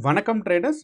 வணக்கம் traders,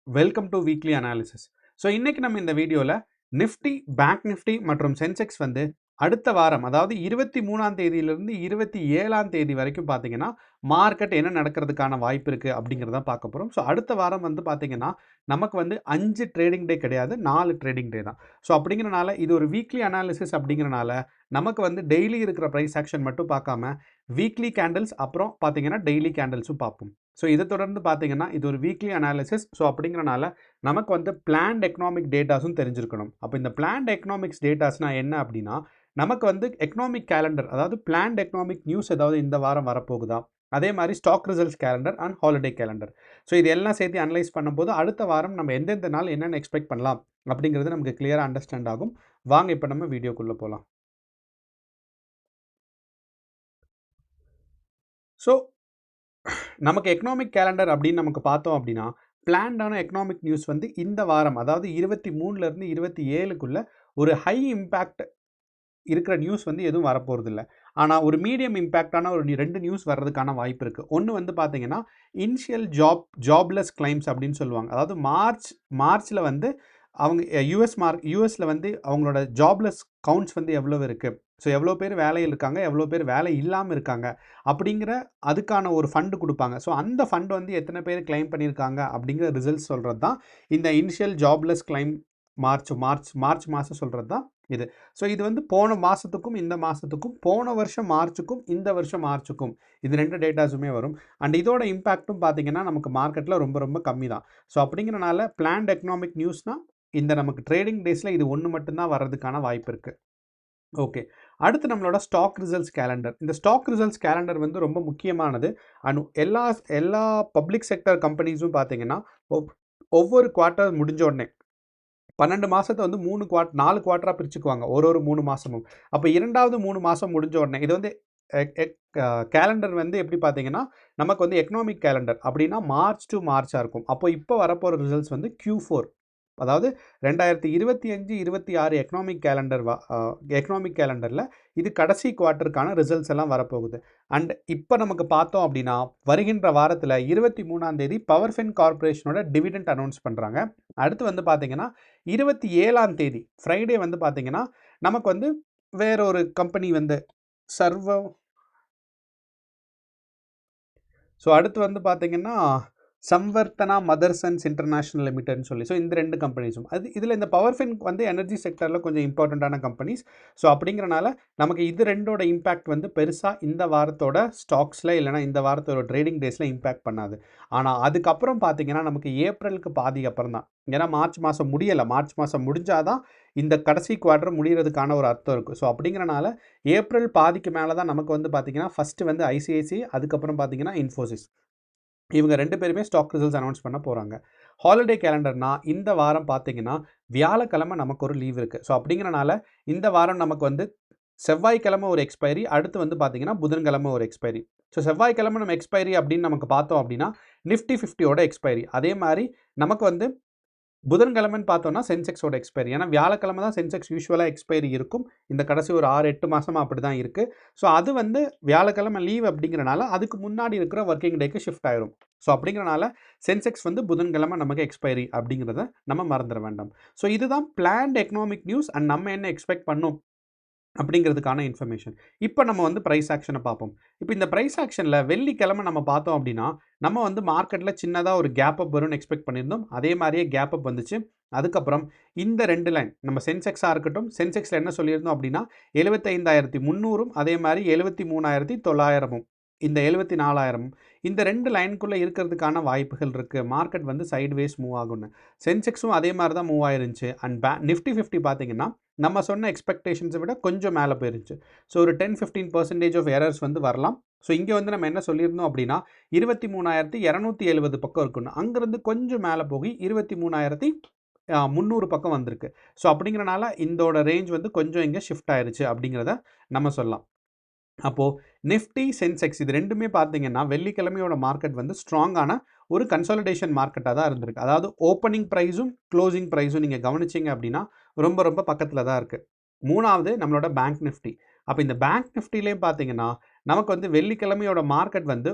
welcome to weekly analysis. So இன்னைக்கு நம்ம இந்த வீடியோவில் நிஃப்டி, பேங்க் நிஃப்டி மற்றும் சென்செக்ஸ் வந்து அடுத்த வாரம், அதாவது 23ஆம் தேதியிலிருந்து 27ஆம் தேதி வரைக்கும் பார்த்தீங்கன்னா மார்க்கெட் என்ன நடக்கிறதுக்கான வாய்ப்பு இருக்குது அப்படிங்கிறத பார்க்க போகிறோம். ஸோ அடுத்த வாரம் வந்து பார்த்தீங்கன்னா நமக்கு வந்து 5 ட்ரேடிங் டே கிடையாது, 4 ட்ரேடிங் டே தான். ஸோ அப்படிங்கிறனால இது ஒரு வீக்லி அனாலிசிஸ் அப்படிங்கிறனால நமக்கு வந்து டெய்லி இருக்கிற ப்ரைஸ் ஆக்ஷன் மட்டும் பார்க்காம வீக்லி கேண்டில்ஸ் அப்புறம் பார்த்தீங்கன்னா டெய்லி கேண்டில்ஸும் பார்ப்போம். ஸோ இதை தொடர்ந்து பார்த்தீங்கன்னா இது ஒரு வீக்லி அனாலிசிஸ். ஸோ அப்படிங்கிறனால நமக்கு வந்து பிளான்ட் எக்கனாமிக் டேட்டாஸும் தெரிஞ்சிருக்கணும். அப்போ இந்த பிளான்ட் எக்கனாமிக்ஸ் டேட்டாஸ்னால் என்ன அப்படின்னா, நமக்கு வந்து எக்கனாமிக் கேலண்டர், அதாவது பிளான்ட் எக்கனாமிக் நியூஸ் ஏதாவது இந்த வாரம் வரப்போகுதா, அதே மாதிரி stock results calendar and holiday calendar. So இது எல்லாம் சேர்த்து அனலைஸ் பண்ணும்போது அடுத்த வாரம் நம்ம எந்தெந்த நாள் என்னென்ன எக்ஸ்பெக்ட் பண்ணலாம் அப்படிங்கிறது நமக்கு கிளியராக அண்டர்ஸ்டாண்ட் ஆகும். வாங்க இப்போ நம்ம வீடியோக்குள்ளே போகலாம். ஸோ நமக்கு எக்கனாமிக் கேலண்டர் அப்படின்னு நமக்கு பார்த்தோம் அப்படின்னா, பிளான்டான எக்கனாமிக் நியூஸ் வந்து இந்த வாரம், அதாவது 23லேருந்து 27க்குள்ள ஒரு ஹை இம்பேக்ட் இருக்கிற நியூஸ் வந்து எதுவும் வரப்போகிறதில்ல. ஆனால் ஒரு மீடியம் இம்பேக்டான ஒரு 2 நியூஸ் வர்றதுக்கான வாய்ப்பு இருக்குது. ஒன்று வந்து பார்த்தீங்கன்னா இனிஷியல் ஜாப்லெஸ் கிளைம்ஸ் அப்படின்னு சொல்லுவாங்க. அதாவது மார்ச்சில் வந்து அவங்க யூஎஸில் வந்து அவங்களோட ஜாப்லெஸ் கவுண்ட்ஸ் வந்து எவ்வளோ இருக்குது, ஸோ எவ்வளோ பேர் வேலையில் இருக்காங்க, எவ்வளோ பேர் வேலை இல்லாமல் இருக்காங்க அப்படிங்கிற அதுக்கான ஒரு ஃபண்டு கொடுப்பாங்க. ஸோ அந்த ஃபண்ட் வந்து எத்தனை பேர் கிளைம் பண்ணியிருக்காங்க அப்படிங்கிற ரிசல்ட்ஸ் சொல்கிறது தான் இந்த இனிஷியல் ஜாப்லெஸ் கிளைம். மார்ச் மாதம் சொல்கிறது தான் இது. ஸோ இது வந்து போன மாதத்துக்கும் இந்த மாதத்துக்கும், போன வருஷம் மார்ச்சுக்கும் இந்த வருஷம் மார்ச்சுக்கும், இது 2 டேட்டாஸுமே வரும். அண்ட் இதோட இம்பேக்ட்டும் பார்த்தீங்கன்னா நமக்கு மார்க்கெட்டில் ரொம்ப ரொம்ப கம்மி தான். ஸோ அப்படிங்கிறனால பிளான்ட் எக்கனாமிக் நியூஸ்னால் இந்த நமக்கு ட்ரேடிங் டேஸில் இது ஒன்று மட்டும்தான் வர்றதுக்கான வாய்ப்பு இருக்குது. ஓகே, அடுத்து நம்மளோட ஸ்டாக் ரிசல்ட்ஸ் கேலண்டர். இந்த ஸ்டாக் ரிசல்ட்ஸ் கேலண்டர் வந்து ரொம்ப முக்கியமானது. அண்ட் எல்லா பப்ளிக் செக்டர் கம்பெனிஸும் பார்த்தீங்கன்னா ஒவ்வொரு குவார்ட்டர் முடிஞ்ச உடனே 12 மாதத்தை வந்து 4 குவார்ட்டராக பிரிச்சுக்குவாங்க, ஒரு 3 மாதமும். அப்போ இரண்டாவது 3 மாதம் முடிஞ்ச உடனே இது வந்து கேலண்டர் வந்து எப்படி பார்த்தீங்கன்னா நமக்கு வந்து எக்கனாமிக் கேலண்டர் அப்படின்னா மார்ச் டு மார்ச்சாக இருக்கும். அப்போ இப்போ வரப்போகிற ரிசல்ட்ஸ் வந்து Q4, அதாவது 2025-26 எக்கனாமிக் கேலண்டரில் இது கடைசி குவார்ட்டருக்கான ரிசல்ட்ஸ் எல்லாம் வரப்போகுது. அண்ட் இப்போ நமக்கு பார்த்தோம் அப்படின்னா வருகின்ற வாரத்தில் 23ஆம் தேதி பவர்ஃபின் கார்பரேஷனோட டிவிடெண்ட் அனௌன்ஸ் பண்ணுறாங்க. அடுத்து வந்து பார்த்தீங்கன்னா 27ஆம் தேதி ஃப்ரைடே வந்து பார்த்தீங்கன்னா நமக்கு வந்து வேற ஒரு கம்பெனி வந்து ஸோ அடுத்து வந்து பார்த்தீங்கன்னா சம்வர்த்தனா மதர்சன்ஸ் இன்டர்நேஷனல் லிமிடெட்னு சொல்லி, ஸோ இந்த 2 கம்பெனிஸும் இதில் இந்த பவர்ஃபின் வந்து எனர்ஜி செக்டரில் கொஞ்சம் இம்பார்ட்டண்ட்டான கம்பெனிஸ். ஸோ அப்படிங்கிறனால நமக்கு இது 2ஓட இம்பேக்ட் வந்து பெருசாக இந்த வாரத்தோட ஸ்டாக்ஸில் இல்லைனா இந்த வாரத்தோட ட்ரேடிங் டேஸில் இம்பேக்ட் பண்ணாது. ஆனால் அதுக்கப்புறம் பார்த்தீங்கன்னா நமக்கு ஏப்ரலுக்கு பாதி அப்புறம் தான், ஏன்னா மார்ச் மாதம் முடியலை, மார்ச் மாதம் முடிஞ்சாதான் இந்த கடைசி குவார்ட்டர் முடிகிறதுக்கான ஒரு அர்த்தம் இருக்குது. ஸோ அப்படிங்கிறனால ஏப்ரல் பாதிக்கு மேலே தான் நமக்கு வந்து பார்த்திங்கன்னா ஃபஸ்ட்டு வந்து ஐசிஐசிஐ, அதுக்கப்புறம் பார்த்திங்கன்னா இன்ஃபோசிஸ், இவங்க 2 பேருமே ஸ்டாக் ரிசல்ட்ஸ் அனௌன்ஸ் பண்ண போகிறாங்க. ஹாலிடே கேலண்டர்னால் இந்த வாரம் பார்த்தீங்கன்னா வியாழக்கிழமை நமக்கு ஒரு லீவ் இருக்குது. ஸோ அப்படிங்கிறனால இந்த வாரம் நமக்கு வந்து செவ்வாய்க்கிழமை ஒரு எக்ஸ்பைரி, அடுத்து வந்து பார்த்தீங்கன்னா புதன்கிழமை ஒரு எக்ஸ்பைரி. ஸோ செவ்வாய்க்கிழமை நம்ம எக்ஸ்பைரி அப்படின்னு நமக்கு பார்த்தோம் அப்படின்னா நிஃப்டி 50யோட எக்ஸ்பைரி. அதே மாதிரி நமக்கு வந்து புதன்கிழமைன்னு பார்த்தோன்னா சென்செக்ஸோட எக்ஸ்பைரி. ஏன்னா வியாழக்கிழமை தான் சென்செக்ஸ் யூஸ்வலாக எக்ஸ்பைரி இருக்கும். இந்த கடைசி ஒரு 6-8 மாதமாக அப்படி தான் இருக்குது. ஸோ அது வந்து வியாழக்கிழமை லீவ் அப்படிங்கிறனால அதுக்கு முன்னாடி இருக்கிற ஒர்க்கிங் டேக்கு ஷிஃப்ட் ஆயிரும். ஸோ அப்படிங்கிறனால சென்செக்ஸ் வந்து புதன்கிழமை நமக்கு எக்ஸ்பைரி அப்படிங்கிறத நம்ம மறந்துட வேண்டாம். ஸோ இதுதான் பிளான்ட் எக்கனாமிக் நியூஸ் அண்ட் நம்ம என்ன எக்ஸ்பெக்ட் பண்ணோம் அப்படிங்கிறதுக்கான இன்ஃபர்மேஷன். இப்போ நம்ம வந்து ப்ரைஸ் ஆக்ஷனை பார்ப்போம். இப்போ இந்த ப்ரைஸ் ஆக்ஷனில் வெள்ளிக்கிழமை நம்ம பார்த்தோம் அப்படின்னா நம்ம வந்து மார்க்கெட்டில் சின்னதாக ஒரு கேப் அப் வரும்னு எக்ஸ்பெக்ட் பண்ணியிருந்தோம். அதே மாதிரியே கேப் அப் வந்துச்சு. அதுக்கப்புறம் இந்த 2 லைன் நம்ம சென்செக்ஸாக இருக்கட்டும், சென்செக்ஸில் என்ன சொல்லியிருந்தோம் அப்படின்னா 75,300ம் அதே மாதிரி 73,900ம், இந்த 74,000 இந்த 2 லைனுக்குள்ளே இருக்கிறதுக்கான வாய்ப்புகள் இருக்குது. மார்க்கெட் வந்து சைட்வேஸ் மூவ் ஆகும்னு. சென்செக்ஸும் அதே மாதிரி தான் மூவ் ஆயிருந்துச்சு. அண்ட் நிஃப்டி 50 பார்த்தீங்கன்னா நம்ம சொன்ன எக்ஸ்பெக்டேஷன்ஸை விட கொஞ்சம் மேலே போயிருச்சு. ஸோ ஒரு 10-15% ஆஃப் எரர்ஸ் வந்து வரலாம். ஸோ இங்கே வந்து நம்ம என்ன சொல்லியிருந்தோம் அப்படின்னா 23,270 பக்கம் இருக்குன்னு, அங்கேருந்து கொஞ்சம் மேலே போய் 23,300 பக்கம் வந்திருக்கு. ஸோ அப்படிங்கிறனால இதோட ரேஞ்ச் வந்து கொஞ்சம் இங்கே ஷிஃப்ட் ஆயிருச்சு அப்படிங்கிறத நம்ம சொல்லலாம். அப்போது நிஃப்டி, சென்செக்ஸ் இது 2மே பார்த்தீங்கன்னா வெள்ளிக்கிழமையோட மார்க்கெட் வந்து ஸ்ட்ராங்கான ஒரு கன்சாலிடேஷன் மார்க்கெட்டாக தான் இருந்திருக்கு. அதாவது ஓப்பனிங் ப்ரைஸும் க்ளோசிங் ப்ரைஸும் நீங்கள் கவனிச்சிங்க அப்படின்னா ரொம்ப ரொம்ப பக்கத்தில் தான் இருக்குது. 3வது நம்மளோட பேங்க் நிஃப்டி. அப்போ இந்த பேங்க் நிஃப்டிலேயும் பார்த்தீங்கன்னா நமக்கு வந்து வெள்ளிக்கிழமையோட மார்க்கெட் வந்து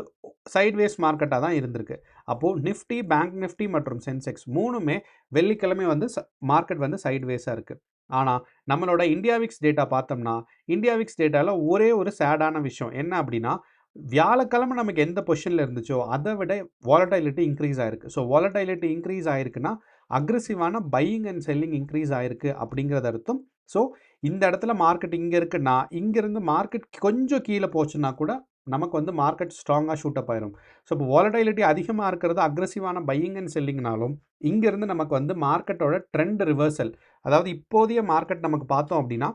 சைட்வேஸ் மார்க்கெட்டாக தான் இருந்திருக்கு. அப்போது நிஃப்டி, பேங்க் நிஃப்டி மற்றும் சென்செக்ஸ் 3மே வெள்ளிக்கிழமை வந்து மார்க்கெட் வந்து சைட்வேஸாக இருக்குது. ஆனால் நம்மளோட இந்தியா விக்ஸ் டேட்டா பார்த்தோம்னா, இந்தியா விக்ஸ் டேட்டாவில் ஒரே ஒரு சேடான விஷயம் என்ன அப்படின்னா, வியாழக்கிழமை நமக்கு எந்த பொசிஷனில் இருந்துச்சோ அதை விட வாலடைலிட்டி இன்க்ரீஸ் ஆயிருக்கு. ஸோ வாலடைலிட்டி இன்க்ரீஸ் ஆயிருக்குன்னா அக்ரெசிவான பையிங் அண்ட் செல்லிங் இன்க்ரீஸ் ஆயிருக்கு அப்படிங்கிறது அர்த்தம். ஸோ இந்த இடத்துல மார்க்கெட் இங்கே இருக்குன்னா, இங்கேருந்து மார்க்கெட் கொஞ்சம் கீழே போச்சுன்னா கூட நமக்கு வந்து மார்க்கெட் ஸ்ட்ராங்காக ஷூட் அப் ஆயிரும். ஸோ இப்போ வாலடைலிட்டி அதிகமாக இருக்கிறது அக்ரெசிவான பையிங் அண்ட் செல்லிங்னாலும், இங்கேருந்து நமக்கு வந்து மார்க்கெட்டோட ட்ரெண்ட் ரிவர்சல், அதாவது இப்போதைய மார்க்கெட் நமக்கு பார்த்தோம் அப்படின்னா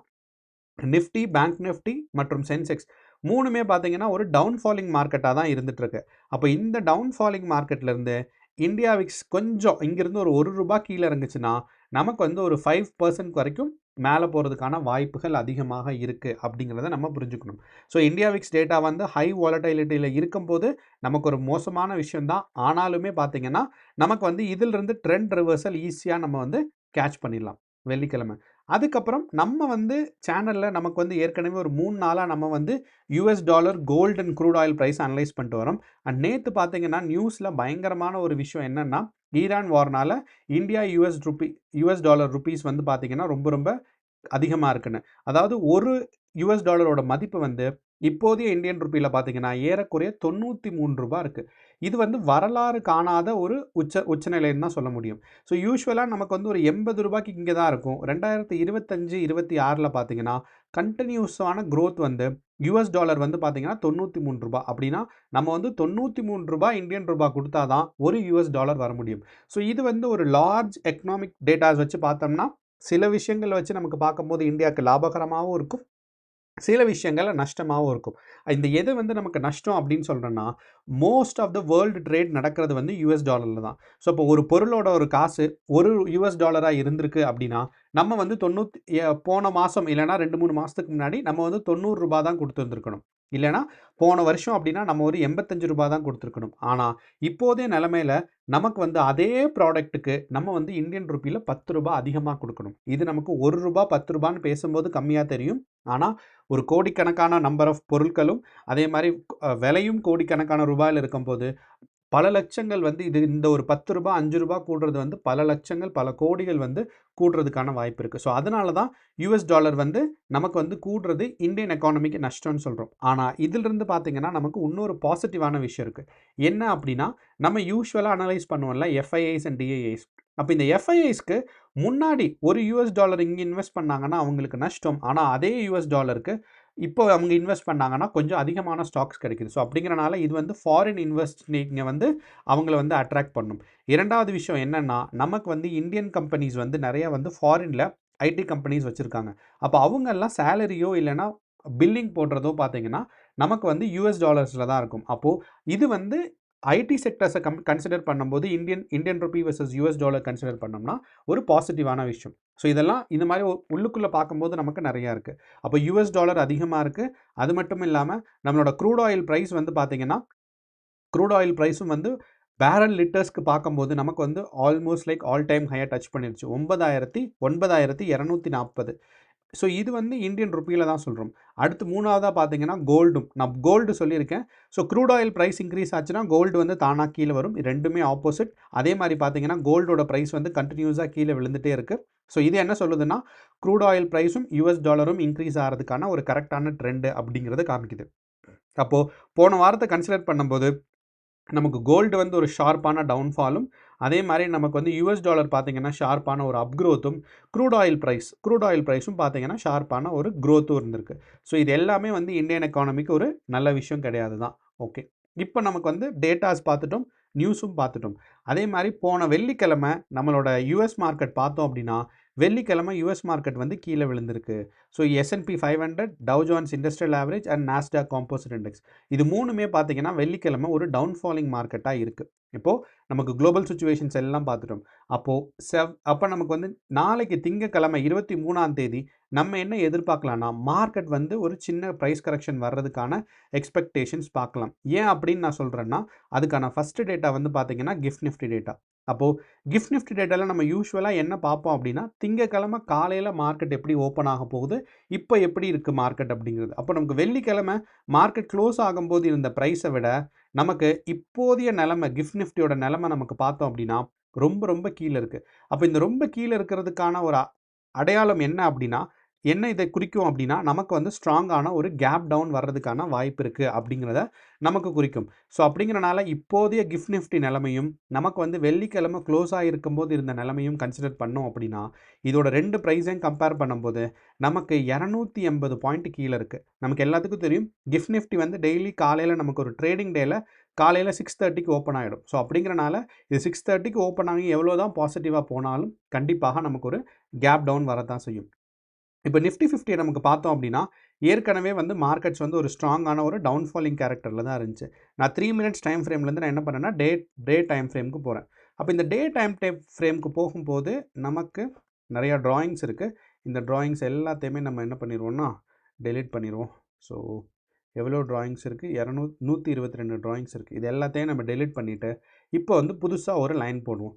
நிஃப்டி, பேங்க் நிஃப்டி மற்றும் சென்செக்ஸ் 3மே பார்த்தீங்கன்னா ஒரு டவுன் ஃபாலிங் மார்க்கெட்டாக தான் இருந்துகிட்ருக்கு. அப்போ இந்த டவுன் ஃபாலிங் மார்க்கெட்லேருந்து இந்தியா விக்ஸ் கொஞ்சம் இங்கேருந்து ஒரு ரூபா கீழே இறங்குச்சுன்னா நமக்கு வந்து ஒரு 5% வரைக்கும் மேலே போகிறதுக்கான வாய்ப்புகள் அதிகமாக இருக்குது அப்படிங்கிறத நம்ம புரிஞ்சுக்கணும். ஸோ இந்தியா விக்ஸ் டேட்டா வந்து ஹை வாலடைலிட்டியில் இருக்கும்போது நமக்கு ஒரு மோசமான விஷயந்தான். ஆனாலுமே பார்த்தீங்கன்னா நமக்கு வந்து இதிலிருந்து ட்ரெண்ட் ரிவர்சல் ஈஸியாக நம்ம வந்து கேட்ச் பண்ணிடலாம் வெள்ளிக்கிழமை. அதுக்கப்புறம் நம்ம வந்து சேனலில் நமக்கு வந்து ஏற்கனவே ஒரு 3 நாளாக நம்ம வந்து US dollar, gold and crude oil price analyse பண்ணிட்டு வரோம். அண்ட் நேற்று பார்த்தீங்கன்னா நியூஸில் பயங்கரமான ஒரு விஷயம் என்னென்னா, ஈரான் வார்னால் இந்தியா யூஎஸ் டாலர் ருப்பீஸ் வந்து பார்த்தீங்கன்னா ரொம்ப ரொம்ப அதிகமாக இருக்குன்னு. அதாவது ஒரு யூஎஸ் டாலரோட மதிப்பு வந்து இப்போதைய இந்தியன் ருப்பியில் பார்த்தீங்கன்னா ஏறக்குறைய ரூ. 93 இருக்குது. இது வந்து வரலாறு காணாத ஒரு உச்சநிலைன்னு தான் சொல்ல முடியும். ஸோ யூஸ்வலாக நமக்கு வந்து ஒரு ரூ. 80 இங்கே தான் இருக்கும். 2025, 26 பார்த்தீங்கன்னா கண்டினியூஸான க்ரோத் வந்து யூஎஸ் டாலர் வந்து பார்த்தீங்கன்னா ரூ. 93. அப்படின்னா நம்ம வந்து ரூ. 93 இந்தியன் ரூபா கொடுத்தா தான் ஒரு யூஎஸ் டாலர் வர முடியும். ஸோ இது வந்து ஒரு லார்ஜ் எக்கனாமிக் டேட்டாஸ் வச்சு பார்த்தோம்னா சில விஷயங்களை வச்சு நமக்கு பார்க்கும்போது இந்தியாவுக்கு லாபகரமாகவும் இருக்கும், சில விஷயங்கள் நஷ்டமாகவும் இருக்கும். இந்த எது வந்து நமக்கு நஷ்டம் அப்படின்னு சொல்கிறேன்னா, most of the world trade நடக்கிறது வந்து யூஎஸ் டாலரில் தான். ஸோ இப்போ ஒரு பொருளோட ஒரு காசு ஒரு யூஎஸ் டாலராக இருந்திருக்கு அப்படின்னா நம்ம வந்து போன மாதம் இல்லைனா 2-3 மாதத்துக்கு முன்னாடி நம்ம வந்து ரூ. 90 தான் கொடுத்துருந்துருக்கணும். இல்லைனா போன வருஷம் அப்படின்னா நம்ம ஒரு ரூ. 85 தான் கொடுத்துருக்கணும். ஆனால் இப்போதைய நிலைமையில் நமக்கு வந்து அதே ப்ராடக்ட்டுக்கு நம்ம வந்து இந்தியன் ருப்பியில் ரூ. 10 அதிகமாக கொடுக்கணும். இது நமக்கு ரூ. 10 பேசும்போது கம்மியாக தெரியும். ஆனால் ஒரு கோடிக்கணக்கான நம்பர் ஆஃப் பொருட்களும் அதே மாதிரி விலையும் கோடிக்கணக்கான ரூபாயில் இருக்கும்போது பல லட்சங்கள் வந்து இந்த ஒரு ரூ. 10, ரூ. 5 கூடுறது வந்து பல லட்சங்கள், பல கோடிகள் வந்து கூடுறதுக்கான வாய்ப்பு இருக்குது. ஸோ அதனால தான் யூஎஸ் டாலர் வந்து நமக்கு வந்து கூடுறது இந்தியன் எக்கானமிக்கு நஷ்டம்னு சொல்கிறோம். ஆனால் இதிலிருந்து பார்த்தீங்கன்னா நமக்கு இன்னொரு பாசிட்டிவான விஷயம் இருக்குது. என்ன அப்படின்னா, நம்ம யூஸ்வலாக அனலைஸ் பண்ணுவோம்ல எஃப்ஐஐஸ் அண்ட் டிஐஐஸ். அப்போ இந்த எஃப்ஐஐஸ்க்கு முன்னாடி ஒரு யூஎஸ் டாலர் இங்கே இன்வெஸ்ட் பண்ணாங்கன்னா அவங்களுக்கு நஷ்டம். ஆனால் அதே யூஎஸ் டாலருக்கு இப்போ அவங்க இன்வெஸ்ட் பண்ணாங்கன்னா கொஞ்சம் அதிகமான ஸ்டாக்ஸ் கிடைக்குது. ஸோ அப்படிங்கிறனால இது வந்து ஃபாரின் இன்வெஸ்டிங்கை வந்து அவங்கள வந்து அட்ராக்ட் பண்ணும். இரண்டாவது விஷயம் என்னென்னா, நமக்கு வந்து இந்தியன் கம்பெனிஸ் வந்து நிறையா வந்து ஃபாரினில் ஐடி கம்பெனிஸ் வச்சுருக்காங்க. அப்போ அவங்கெல்லாம் சேலரியோ இல்லைனா பில்லிங் போடுறதோ பார்த்தீங்கன்னா நமக்கு வந்து யூஎஸ் டாலர்ஸில் தான் இருக்கும். அப்போது இது வந்து ஐடி செக்டர்ஸை கன்சிடர் பண்ணும்போது Indian rupee versus US dollar consider பண்ணோம்னா ஒரு பாசிட்டிவான விஷயம். ஸோ இதெல்லாம் இந்த மாதிரி உள்ளுக்குள்ளே பார்க்கும்போது நமக்கு நிறையா இருக்குது. அப்போ யூஎஸ் டாலர் அதிகமாக இருக்குது. அது மட்டும் இல்லாமல் நம்மளோட க்ரூட் ஆயில் ப்ரைஸ் வந்து பார்த்திங்கன்னா க்ரூட் ஆயில் ப்ரைஸும் வந்து பேரல் லிட்டர்ஸ்க்கு பார்க்கும்போது நமக்கு வந்து ஆல்மோஸ்ட் லைக் ஆல் டைம் ஹையாக டச் பண்ணிடுச்சு. 9,240. ஸோ இது வந்து இந்தியன் ருப்பியில் தான் சொல்கிறோம். அடுத்து மூணாவதாக பார்த்தீங்கன்னா கோல்டும். நான் கோல்டு சொல்லியிருக்கேன். So crude oil price increase ஆச்சுன்னா கோல்டு வந்து தானாக கீழே வரும். ரெண்டுமே ஆப்போசிட். அதே மாதிரி பார்த்தீங்கன்னா கோல்டோட ப்ரைஸ் வந்து கண்டினியூஸாக கீழே விழுந்துகிட்டே இருக்குது. ஸோ இது என்ன சொல்லுதுன்னா க்ரூட் ஆயில் ப்ரைஸும் யூஎஸ் டாலரும் இன்க்ரீஸ் ஆகிறதுக்கான ஒரு கரெக்டான ட்ரெண்டு அப்படிங்கிறத காமிக்குது. அப்போது போன வாரத்தை கன்சிடர் பண்ணும்போது நமக்கு கோல்டு வந்து ஒரு ஷார்ப்பான டவுன்ஃபாலும், அதே மாதிரி நமக்கு வந்து யூஎஸ் டாலர் பார்த்தீங்கன்னா ஷார்ப்பான ஒரு அப்க்ரோத்தும், க்ரூட் ஆயில் ப்ரைஸும் பார்த்தீங்கன்னா ஷார்ப்பான ஒரு க்ரோத்தும் இருந்திருக்கு. ஸோ இது எல்லாமே வந்து இந்தியன் எக்கானமிக்கு ஒரு நல்ல விஷயம் கிடையாது தான். ஓகே, இப்போ நமக்கு வந்து டேட்டாஸ் பார்த்துட்டோம், நியூஸும் பார்த்துட்டோம். அதே மாதிரி போன வெள்ளிக்கிழமை நம்மளோட யூஎஸ் மார்க்கெட் பார்த்தோம் அப்படின்னா வெள்ளிக்கிழமை யூஎஸ் மார்க்கெட் வந்து கீழே விழுந்திருக்கு. So S&P 500, tau Jones industrial average and Nasdaq composite index இது மூணுமே பார்த்தீங்கன்னா வெள்ளிக்கிழமை ஒரு டவுன் ஃபாலிங் மார்க்கெட்டாக இருக்குது. இப்போது நமக்கு குளோபல் சுச்சுவேஷன்ஸ் எல்லாம் பார்த்துட்டோம். அப்போ நமக்கு வந்து நாளைக்கு திங்கக்கிழமை 23ஆம் தேதி நம்ம என்ன எதிர்பார்க்கலாம்னா மார்க்கெட் வந்து ஒரு சின்ன ப்ரைஸ் கரெக்ஷன் வர்றதுக்கான எக்ஸ்பெக்டேஷன்ஸ் பார்க்கலாம். ஏன் அப்படின்னு நான் சொல்கிறேன்னா அதுக்கான ஃபஸ்ட்டு டேட்டா வந்து பார்த்தீங்கன்னா கிஃப்ட் நிஃப்டி டேட்டா. அப்போது கிஃப்ட் நிஃப்டி டேட்டாவில் நம்ம யூஸ்வலாக என்ன பார்ப்போம் அப்படின்னா, திங்கக்கிழமை காலையில் மார்க்கெட் எப்படி ஓப்பன் ஆக போகுது, இப்போ எப்படி இருக்குது மார்க்கெட் அப்படிங்கிறது. அப்போ நமக்கு வெள்ளிக்கிழமை மார்க்கெட் க்ளோஸ் ஆகும்போது இருந்த ப்ரைஸை விட நமக்கு இப்போதைய நிலமை கிஃப்ட் நிஃப்டியோட நிலமை நமக்கு பார்த்தோம் அப்படின்னா ரொம்ப ரொம்ப கீழே இருக்குது. அப்போ இந்த ரொம்ப கீழே இருக்கிறதுக்கான ஒரு அடையாளம் என்ன அப்படின்னா, என்ன இதை குறிக்கும் அப்படின்னா, நமக்கு வந்து ஸ்ட்ராங்கான ஒரு கேப் டவுன் வர்றதுக்கான வாய்ப்பு இருக்குது அப்படிங்கிறத நமக்கு குறிக்கும். ஸோ அப்படிங்கிறனால இப்போதைய கிஃப்ட் நிஃப்டி நிலைமையும் நமக்கு வந்து வெள்ளிக்கிழமை க்ளோஸ் ஆகிருக்கும்போது இருந்த நிலைமையும் கன்சிடர் பண்ணோம் அப்படின்னா, இதோட 2 ப்ரைஸையும் கம்பேர் பண்ணும்போது நமக்கு 280 பாயிண்ட் கீழே இருக்குது. நமக்கு எல்லாத்துக்கும் தெரியும் கிஃப்ட் நிஃப்டி வந்து டெய்லி காலையில் நமக்கு ஒரு ட்ரேடிங் டேல காலையில் 6:30க்கு ஓப்பன் ஆகிடும். ஸோ அப்படிங்கிறனால இது 6:30க்கு ஓப்பன் ஆகி எவ்வளோ தான் பாசிட்டிவாக போனாலும் கண்டிப்பாக நமக்கு ஒரு கேப் டவுன் வரதான் செய்யும். இப்போ நிஃப்டி 50 நமக்கு பார்த்தோம் அப்படின்னா ஏற்கனவே வந்து மார்க்கெட்ஸ் வந்து ஒரு ஸ்ட்ராங்கான ஒரு டவுன்ஃபாலிங் கேரக்டரில் தான் இருந்துச்சு. நான் 3 மினிட்ஸ் டைம் ஃப்ரேம்லேருந்து நான் என்ன பண்ணேன்னா டே டைம் ஃப்ரேமுக்கு போகிறேன். அப்போ இந்த டே டைம் ஃப்ரேமுக்கு போகும்போது நமக்கு நிறையா ட்ராயிங்ஸ் இருக்குது. இந்த ட்ராயிங்ஸ் எல்லாத்தையுமே நம்ம என்ன பண்ணிடுவோம்னா டெலீட் பண்ணிடுவோம். ஸோ எவ்வளோ ட்ராயிங்ஸ் இருக்குது? 122 ட்ராயிங்ஸ் இருக்குது. இது எல்லாத்தையும் நம்ம டெலீட் பண்ணிவிட்டு இப்போ வந்து புதுசாக ஒரு லைன் போடுவோம்.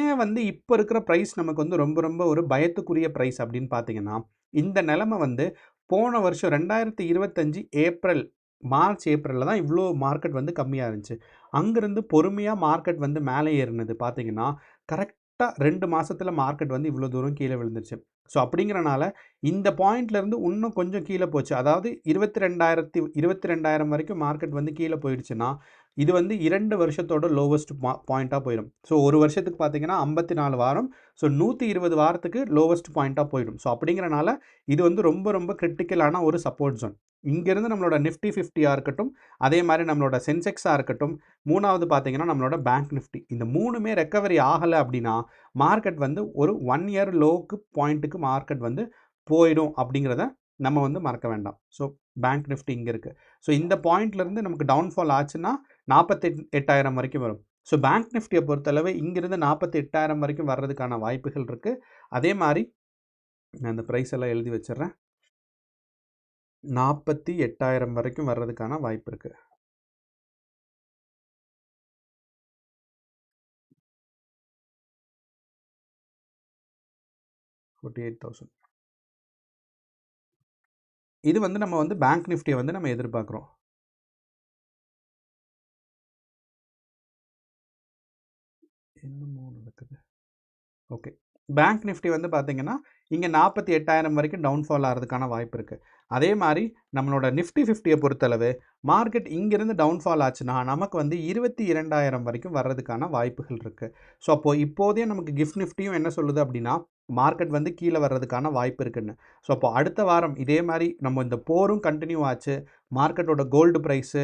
ஏன் வந்து இப்போ இருக்கிற ப்ரைஸ் நமக்கு வந்து ரொம்ப ரொம்ப ஒரு பயத்துக்குரிய ப்ரைஸ் அப்படின்னு பார்த்தீங்கன்னா, இந்த நிலைமை வந்து போன வருஷம் 2025 மார்ச் ஏப்ரலில் தான் இவ்வளோ மார்க்கெட் வந்து கம்மியாக இருந்துச்சு. அங்கேருந்து பொறுமையாக மார்க்கெட் வந்து மேலே ஏறினது பார்த்தீங்கன்னா, கரெக்டாக 2 மாதத்தில் மார்க்கெட் வந்து இவ்வளோ தூரம் கீழே விழுந்துருச்சு. ஸோ அப்படிங்கிறனால இந்த பாயிண்ட்லேருந்து இன்னும் கொஞ்சம் கீழே போச்சு. அதாவது 22,000 வரைக்கும் மார்க்கெட் வந்து கீழே போயிடுச்சுன்னா, இது வந்து 2 வருஷத்தோட லோவஸ்ட் பாயிண்ட்டாக போயிடும். ஸோ ஒரு வருஷத்துக்கு பார்த்தீங்கன்னா 54 வாரம். ஸோ 120 வாரத்துக்கு லோவஸ்ட் பாயிண்ட்டாக போயிடும். ஸோ அப்படிங்கிறனால இது வந்து ரொம்ப ரொம்ப கிரிட்டிக்கலான ஒரு சப்போர்ட் ஜோன். இங்கேருந்து நம்மளோட நிஃப்டி 50 இருக்கட்டும், அதே மாதிரி நம்மளோட சென்செக்ஸாக இருக்கட்டும், 3வது பார்த்தீங்கன்னா நம்மளோட பேங்க் நிஃப்டி. இந்த 3மே ரெக்கவரி ஆகலை அப்படின்னா மார்க்கெட் வந்து ஒரு 1 இயர் லோக்கு பாயிண்ட்டுக்கு மார்க்கெட் வந்து போயிடும் அப்படிங்கிறத நம்ம வந்து மறக்க வேண்டாம். ஸோ பேங்க் நிஃப்டி இங்கே இருக்குது. ஸோ இந்த பாயிண்ட்லேருந்து நமக்கு டவுன்ஃபால் ஆச்சுன்னா 48,000 வரைக்கும் வரும். ஸோ பேங்க் நிஃப்டியை பொறுத்தளவு இங்கிருந்து 48,000 வரைக்கும் வர்றதுக்கான வாய்ப்புகள் இருக்குது. அதே மாதிரி நான் இந்த ப்ரைஸ் எல்லாம் எழுதி வச்சிடுறேன். 48,000 வரைக்கும் வர்றதுக்கான வாய்ப்பு இருக்குது. இது வந்து நம்ம வந்து பேங்க் நிஃப்டியை வந்து நம்ம எதிர்பார்க்குறோம். என்னமோ நடக்குது. ஓகே. பேங்க் நிஃப்டி வந்து பார்த்தீங்கன்னா, இங்கே 48,000 வரைக்கும் டவுன்ஃபால் ஆகிறதுக்கான வாய்ப்பு இருக்குது. அதே மாதிரி நம்மளோட நிஃப்டி 50யை பொறுத்தளவு மார்க்கெட் இங்கேருந்து டவுன்ஃபால் ஆச்சுன்னா நமக்கு வந்து 22,000 வரைக்கும் வர்றதுக்கான வாய்ப்புகள் இருக்குது. ஸோ அப்போது இப்போதே நமக்கு கிஃப்ட் நிஃப்டியும் என்ன சொல்லுது அப்படின்னா, மார்க்கெட் வந்து கீழே வர்றதுக்கான வாய்ப்பு இருக்குன்னு. ஸோ அப்போ அடுத்த வாரம் இதே மாதிரி நம்ம இந்த போரும் கண்டினியூ ஆச்சு. மார்க்கெட்டோட கோல்டு ப்ரைஸு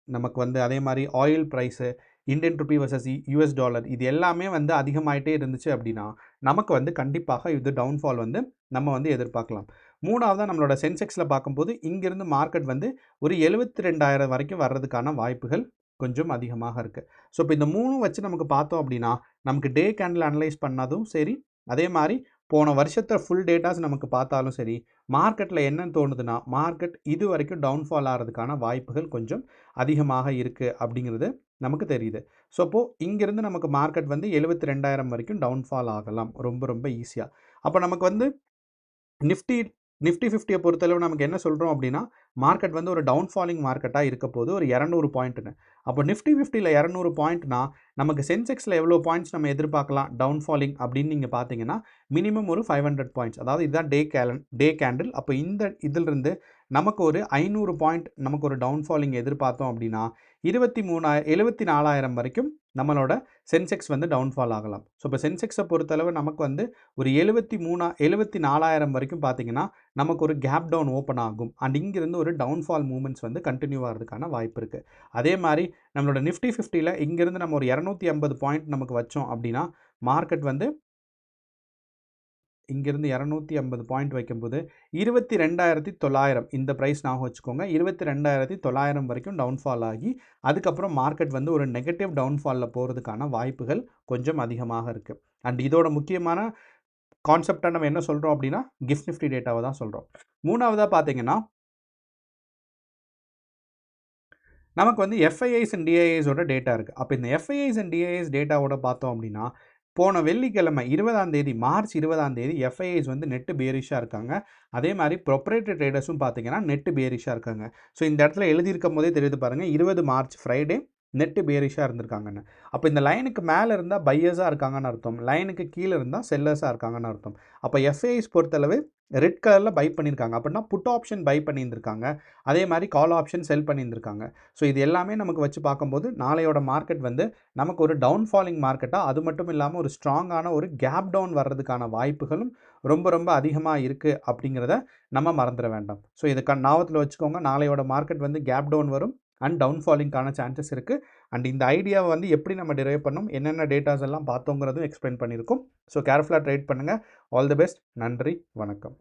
நமக்கு வந்து அதே மாதிரி oil price, Indian rupee versus US dollar இது எல்லாமே வந்து அதிகமாயிட்டே இருந்துச்சு அப்படின்னா நமக்கு வந்து கண்டிப்பாக இது டவுன்ஃபால் வந்து நம்ம வந்து எதிர்பார்க்கலாம். 3வதாக நம்மளோட சென்செக்ஸில் பார்க்கும்போது இங்கேருந்து மார்க்கெட் வந்து ஒரு 72,000 வரைக்கும் வர்றதுக்கான வாய்ப்புகள் கொஞ்சம் அதிகமாக இருக்குது. ஸோ இப்போ இந்த 3ம் வச்சு நமக்கு பார்த்தோம் அப்படின்னா நமக்கு டே கேண்டில் அனலைஸ் பண்ணதும் சரி, அதே மாதிரி போன வருஷத்தை ஃபுல் டேட்டாஸ் நமக்கு பார்த்தாலும் சரி, மார்க்கெட்டில் என்னன்னு தோணுதுன்னா மார்க்கெட் இது வரைக்கும் டவுன்ஃபால் ஆகிறதுக்கான வாய்ப்புகள் கொஞ்சம் அதிகமாக இருக்குது அப்படிங்கிறது நமக்கு தெரியுது. ஸோ அப்போது இங்கேருந்து நமக்கு மார்க்கெட் வந்து 72,000 வரைக்கும் டவுன்ஃபால் ஆகலாம் ரொம்ப ரொம்ப ஈஸியாக. அப்போ நமக்கு வந்து நிஃப்டி 50யை பொறுத்தளவு நமக்கு என்ன சொல்கிறோம் அப்படின்னா, மார்க்கெட் வந்து ஒரு டவுன்ஃபாலிங் மார்க்கெட்டாக இருக்க போது ஒரு 200 பாயிண்ட்டுன்னு. அப்போ நிஃப்டி 50யில் 200 பாயிண்ட்னா நமக்கு சென்செக்ஸில் எவ்வளோ பாயிண்ட்ஸ் நம்ம எதிர்பார்க்கலாம் டவுன்ஃபாலிங் அப்படின்னு நீங்கள் பார்த்தீங்கன்னா, மினிமம் ஒரு 500 பாயிண்ட்ஸ். அதாவது இதுதான் டே கேண்டில். அப்போ இந்த இதிலிருந்து நமக்கு ஒரு 500 பாயிண்ட் நமக்கு ஒரு டவுன்ஃபாலிங் எதிர்பார்த்தோம் அப்படின்னா 74,000 வரைக்கும் நம்மளோட சென்செக்ஸ் வந்து டவுன்ஃபால் ஆகலாம். ஸோ இப்போ சென்செக்ஸை பொறுத்தளவு நமக்கு வந்து ஒரு 74,000 வரைக்கும் பார்த்தீங்கன்னா நமக்கு ஒரு கேப் டவுன் ஓப்பன் ஆகும். அண்ட் இங்கிருந்து ஒரு டவுன்ஃபால் மூவ்மெண்ட்ஸ் வந்து கண்டினியூ ஆகிறதுக்கான வாய்ப்பு இருக்குது. அதே மாதிரி நம்மளோட நிஃப்டி 50யில் இங்கேருந்து நம்ம ஒரு 250 பாயிண்ட் நமக்கு வச்சோம் அப்படின்னா மார்க்கெட் வந்து இங்கேருந்து 250 பாயிண்ட் வைக்கும்போது 22,900 இந்த ப்ரைஸ் ஞாபகம் வச்சுக்கோங்க. 22,900 வரைக்கும் டவுன்ஃபால் ஆகி அதுக்கப்புறம் மார்க்கெட் வந்து ஒரு நெகட்டிவ் டவுன்ஃபாலில் போகிறதுக்கான வாய்ப்புகள் கொஞ்சம் அதிகமாக இருக்குது. அண்ட் இதோட முக்கியமான கான்செப்டாக நம்ம என்ன சொல்கிறோம் அப்படின்னா கிஃப்ட் நிஃப்டி டேட்டாவை தான் சொல்கிறோம். 3வதாக பார்த்தீங்கன்னா நமக்கு வந்து எஃப்ஐஐஸ் அண்ட் டிஐஐஸோட டேட்டா இருக்குது. அப்போ இந்த எஃப்ஐஐஸ் அண்ட் டிஐஐஸ் டேட்டாவோட பார்த்தோம் அப்படின்னா, போன வெள்ளிக்கிழமை 20ஆம் தேதி மார்ச் 20ஆம் தேதி எஃப்ஐஐஸ் வந்து நெட்டு பேரிஷாக இருக்காங்க. அதே மாதிரி ப்ரொப்ரேட்டரி ட்ரேடர்ஸும் பார்த்தீங்கன்னா நெட்டு பேரிஷாக இருக்காங்க. ஸோ இந்த இடத்துல எழுதியிருக்கும் போதே தெரியுது பாருங்கள், 20 மார்ச் ஃப்ரைடே நெட்டு பேரிஷாக இருந்திருக்காங்கன்னு. அப்போ இந்த லைனுக்கு மேலே இருந்தால் பையர்ஸாக இருக்காங்கன்னு அர்த்தம், லைனுக்கு கீழே இருந்தால் செல்லர்ஸாக இருக்காங்கன்னு அர்த்தம். அப்போ எஃப்ஐஐஸ் பொறுத்தளவு ரெட் கலரில் பை பண்ணியிருக்காங்க அப்படின்னா புட் ஆப்ஷன் பை பண்ணியிருந்திருக்காங்க. அதே மாதிரி கால் ஆப்ஷன் செல் பண்ணியிருந்திருக்காங்க. ஸோ இது எல்லாமே நமக்கு வச்சு பார்க்கும்போது நாளையோட மார்க்கெட் வந்து நமக்கு ஒரு டவுன் ஃபாலிங் மார்க்கெட்டாக, அது மட்டும் இல்லாமல் ஒரு ஸ்ட்ராங்கான ஒரு கேப் டவுன் வர்றதுக்கான வாய்ப்புகளும் ரொம்ப ரொம்ப அதிகமாக இருக்குது அப்படிங்கிறத நம்ம மறந்துட வேண்டாம். ஸோ இதுக்கு ஞாபகத்தில் வச்சுக்கோங்க, நாளையோட மார்க்கெட் வந்து கேப் டவுன் வரும் அண்ட் டவுன் ஃபாலிங்கான சான்சஸ் இருக்குது. அண்ட் இந்த ஐடியாவை வந்து எப்படி நம்ம டிரைவ் பண்ணணும், என்னென்ன டேட்டாஸ் எல்லாம் பார்த்தோங்கிறதும் எக்ஸ்பிளைன் பண்ணியிருக்கோம். ஸோ கேர்ஃபுல்லாக ட்ரேட் பண்ணுங்கள். All the best. நன்றி, வணக்கம்.